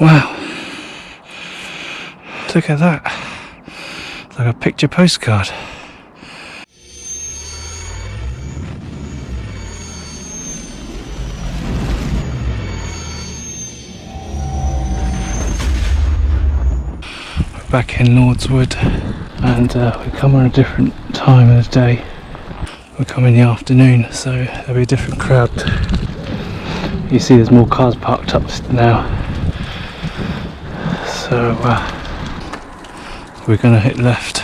Wow, look at that. It's like a picture postcard. We're back in Lordswood, and we come on a different time of the day. We come in the afternoon, so there'll be a different crowd. You see there's more cars parked up now, so we're going to hit left.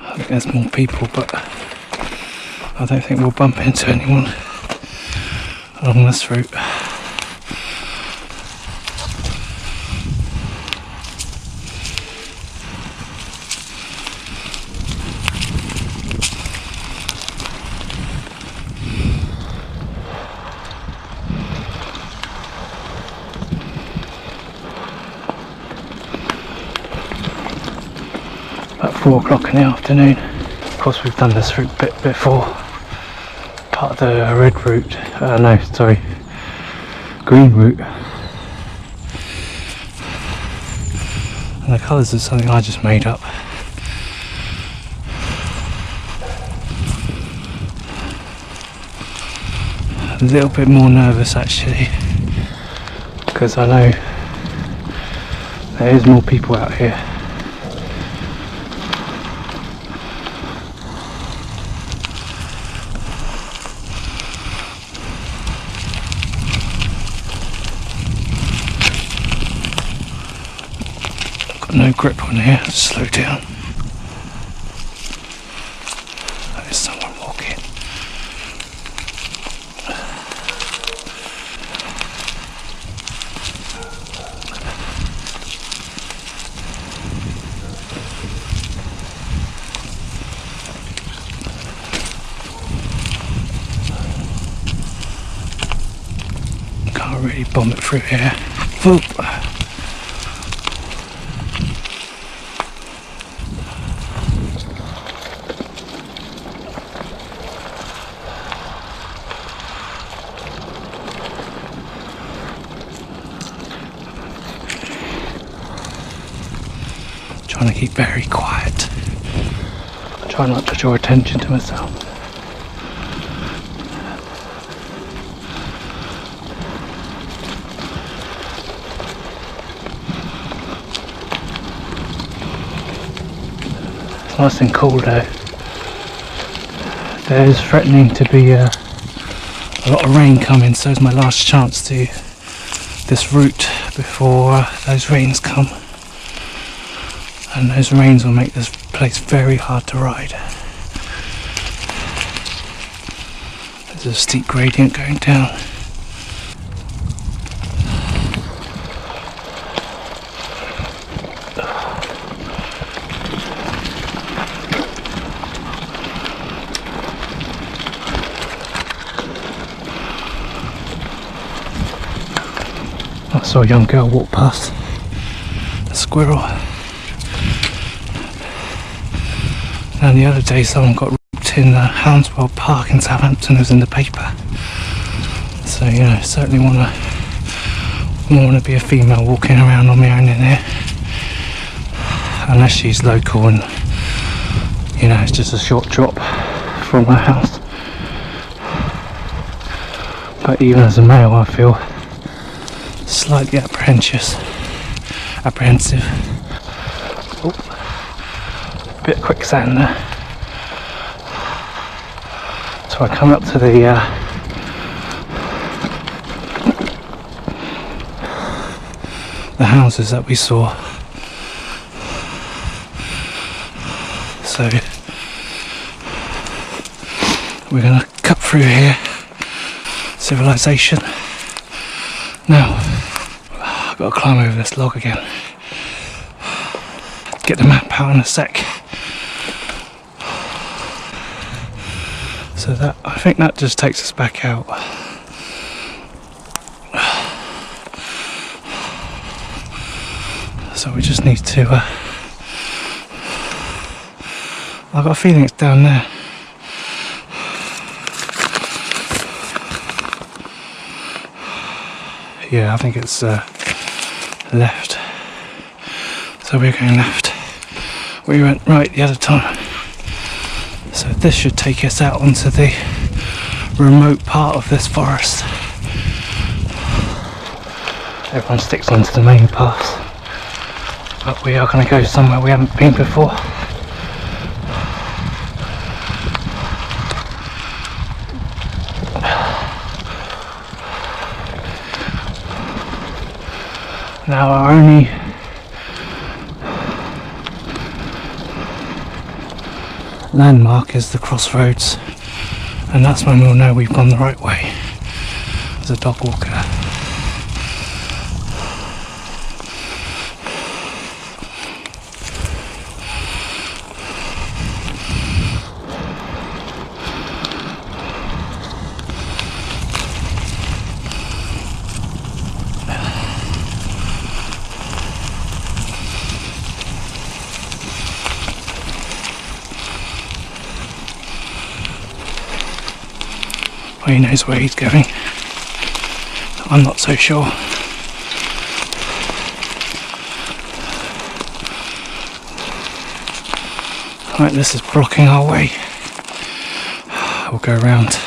I think there's more people, but I don't think we'll bump into anyone along this route. About 4 o'clock in the afternoon. Of course, we've done this route bit before, part of the red route, green route. And the colours are something I just made up. A little bit more nervous actually, because I know there is more people out here. No grip on here, slow down. There's someone walking. Can't really bomb it through here. Whoop. Trying to keep very quiet. Try not to draw attention to myself. It's nice and cool though. There's threatening to be a lot of rain coming, so it's my last chance to this route before those rains come. And those rains will make this place very hard to ride. There's a steep gradient going down. I saw a young girl walk past a squirrel. And the other day someone got raped in the Hounswell Park in Southampton. It was in the paper. So, you know, certainly wouldn't want to be a female walking around on my own in here. Unless she's local and, you know, it's just a short drop from my house. But even as a male I feel slightly apprehensive. Oh. Bit of quicksand there. So I come up to the houses that we saw. So we're gonna cut through here. Civilization. Now I've got to climb over this log again. Get the map out in a sec. So that, I think that just takes us back out. So we just need to I've got a feeling it's down there. Yeah, I think it's left. So we're going left. We went right the other time. So this should take us out onto the remote part of this forest. Everyone sticks onto the main path. But we are going to go somewhere we haven't been before. Now our only landmark is the crossroads, and that's when we'll know we've gone the right way. There's a dog walker. Well, he knows where he's going. I'm not so sure. Right, this is blocking our way. We'll go around.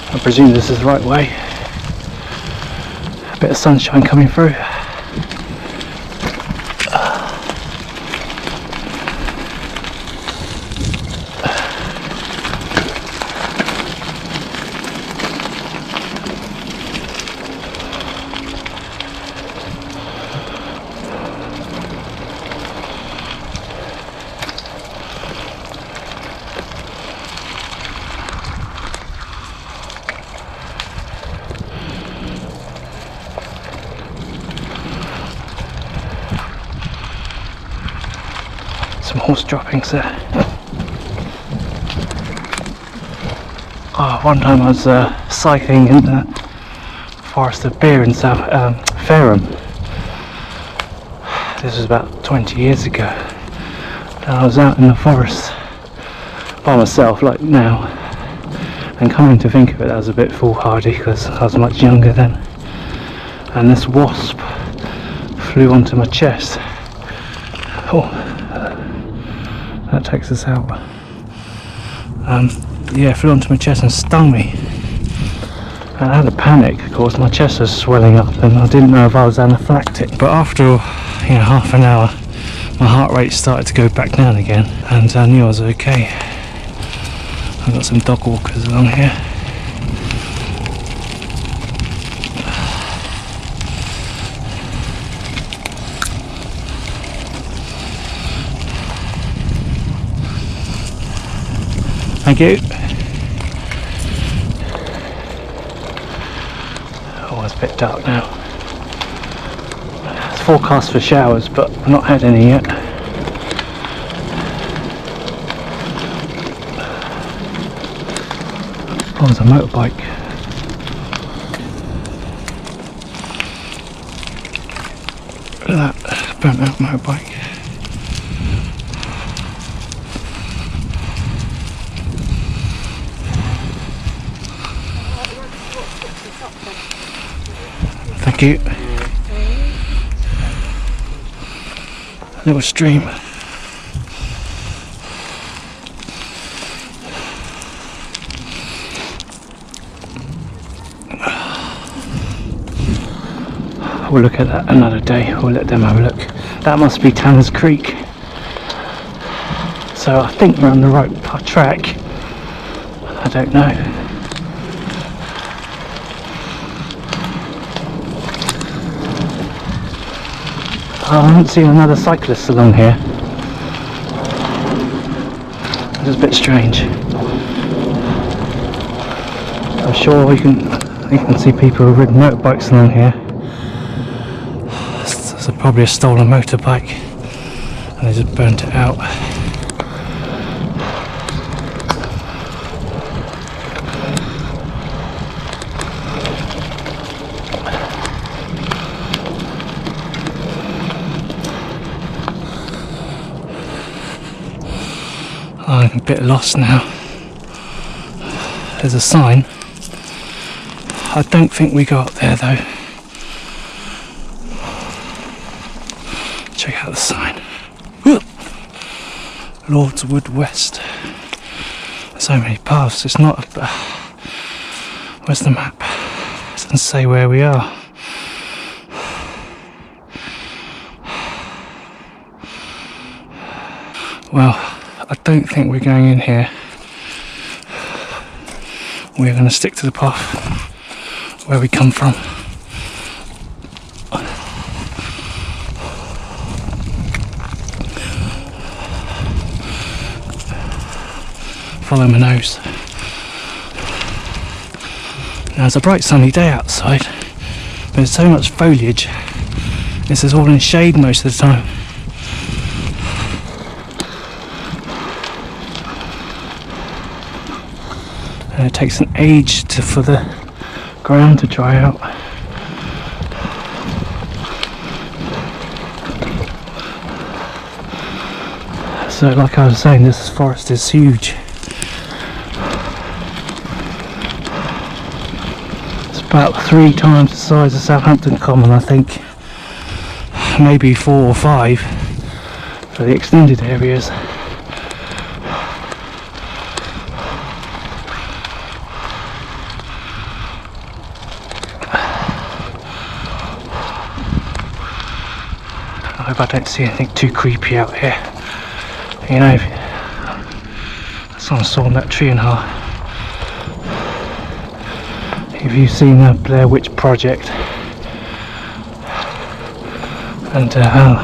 I presume this is the right way. A bit of sunshine coming through. Some horse droppings there. Oh, one time I was cycling in the Forest of Beer in Fareham. This was about 20 years ago. And I was out in the forest by myself, like now. And coming to think of it, that was a bit foolhardy because I was much younger then. And this wasp flew onto my chest. Oh. That takes us out. Yeah, flew onto my chest and stung me. And I had a panic, of course. My chest was swelling up and I didn't know if I was anaphylactic. But after half an hour, my heart rate started to go back down again and I knew I was okay. I've got some dog walkers along here. Thank you. Oh, it's a bit dark now. It's forecast for showers, but I've not had any yet. Oh, there's a motorbike. Look at that burnt out motorbike. Thank you. Little stream. We'll look at that another day. We'll let them have a look. That must be Tanners Creek. So I think we're on the right track. I don't know. I haven't seen another cyclist along here. It's a bit strange. I'm sure we can You can see people who've ridden motorbikes along here. So probably a stolen motorbike and they just burnt it out. I'm a bit lost now. There's a sign. I don't think we go up there though. Check out the sign. Lord's Wood West. So many paths. It's not. Where's the map? It doesn't say where we are. Well, I don't think we're going in here. We're going to stick to the path where we come from. Follow my nose. Now it's a bright sunny day outside, but there's so much foliage. This is all in shade most of the time. And it takes an age for the ground to dry out. So like I was saying, this forest is huge. It's about 3 times the size of Southampton Common, I think. Maybe 4 or 5 for the extended areas. I hope I don't see anything too creepy out here. You know, someone sawing that tree in half. If you've seen the Blair Witch Project, and how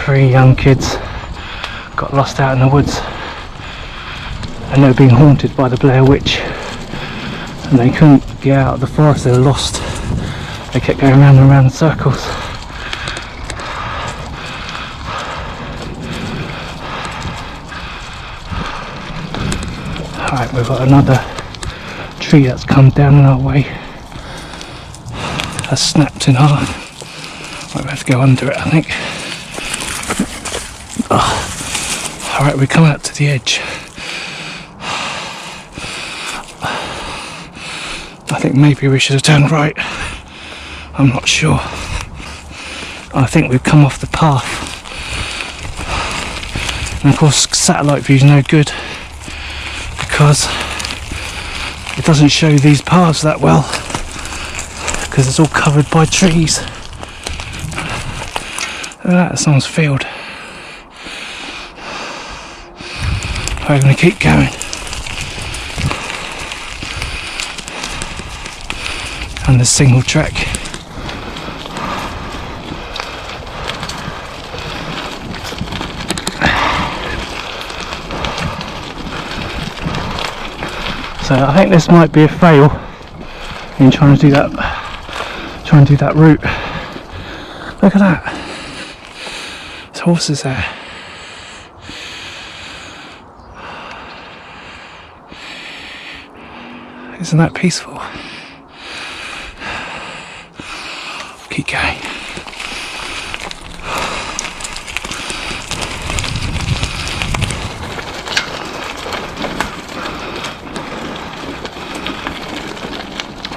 3 young kids got lost out in the woods, and they were being haunted by the Blair Witch, and they couldn't get out of the forest. They were lost. They kept going round and round in circles. Alright, we've got another tree that's come down in our way. That's snapped in half. Might have to go under it, I think. Oh. Alright, we come out to the edge. I think maybe we should have turned right. I'm not sure. I think we've come off the path. And of course, satellite view's no good, because it doesn't show these paths that well, because it's all covered by trees. Look at that, someone's field. We're going to keep going. And the single track. So I think this might be a fail in trying to do that route. Look at that. There's horses there. Isn't that peaceful? Keep going.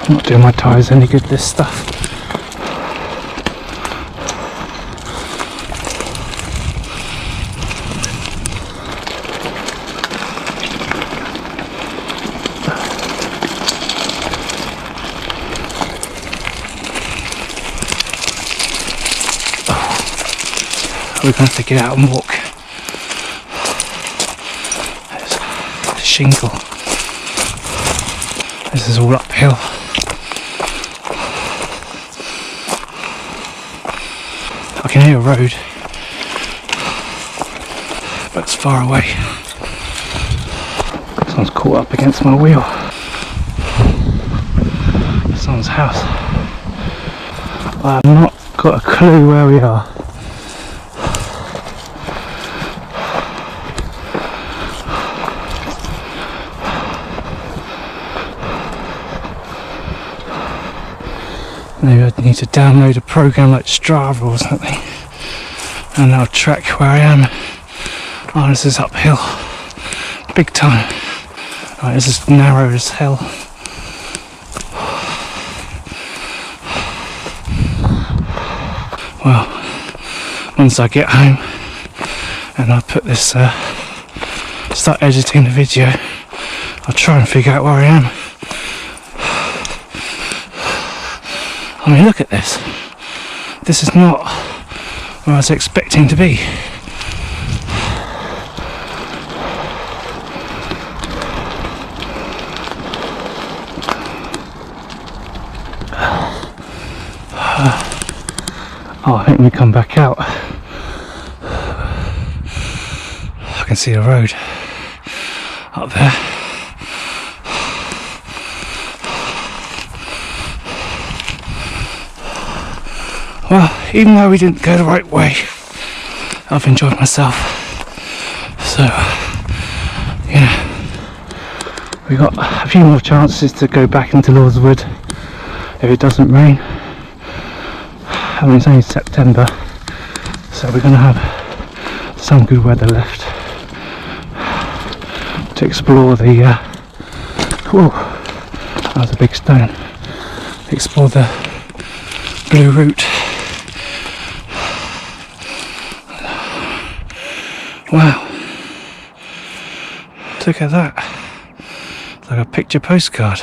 I'm not doing my tyres any good, this stuff. We're going to have to get out and walk. There's shingle. This is all uphill. I can hear a road, but it's far away. Someone's caught up against my wheel. someone's house. I've not got a clue where we are. Maybe I'd need to download a program like Strava or something, and I'll track where I am. Oh, this is uphill, big time. Right, this is narrow as hell. Well, once I get home and I put this, start editing the video, I'll try and figure out where I am. I mean, look at this. This is not where I was expecting to be. Oh, I think we come back out. I can see a road up there. Well, even though we didn't go the right way, I've enjoyed myself. So, yeah, we got a few more chances to go back into Lordswood if it doesn't rain. I mean, it's only September, so we're going to have some good weather left to explore the whoa, that was a big stone. Explore the blue route. Wow, look at that. It's like a picture postcard.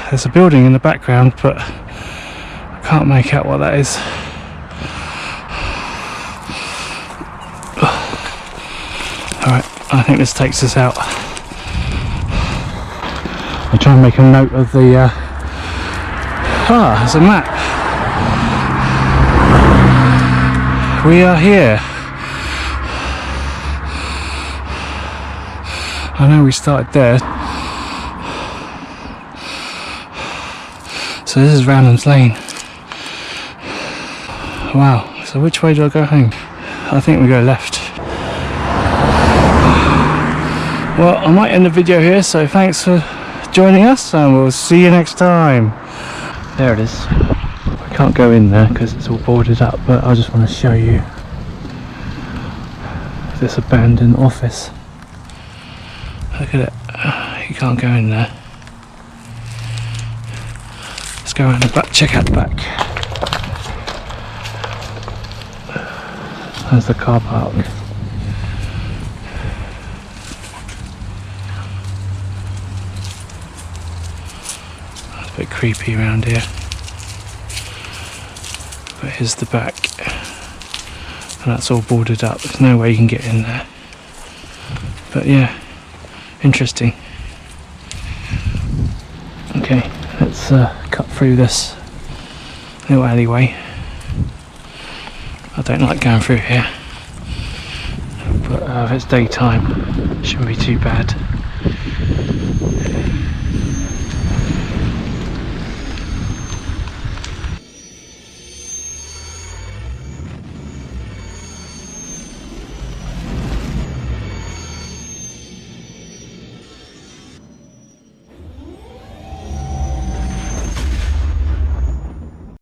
There's a building in the background, but I can't make out what that is. Alright, I think this takes us out. I'll try and make a note of the there's a map. We are here. I know we started there. So this is Ranham's Lane. Wow, so which way do I go home? I think we go left. Well, I might end the video here, so thanks for joining us and we'll see you next time. There it is. I can't go in there because it's all boarded up, but I just want to show you this abandoned office. Look at it. You can't go in there. Let's go around the back, check out the back. There's the car park. It's a bit creepy around here. But here's the back. And that's all boarded up. There's no way you can get in there. But yeah, interesting. Okay, let's cut through this little alleyway. I don't like going through here, but if it's daytime, it shouldn't be too bad.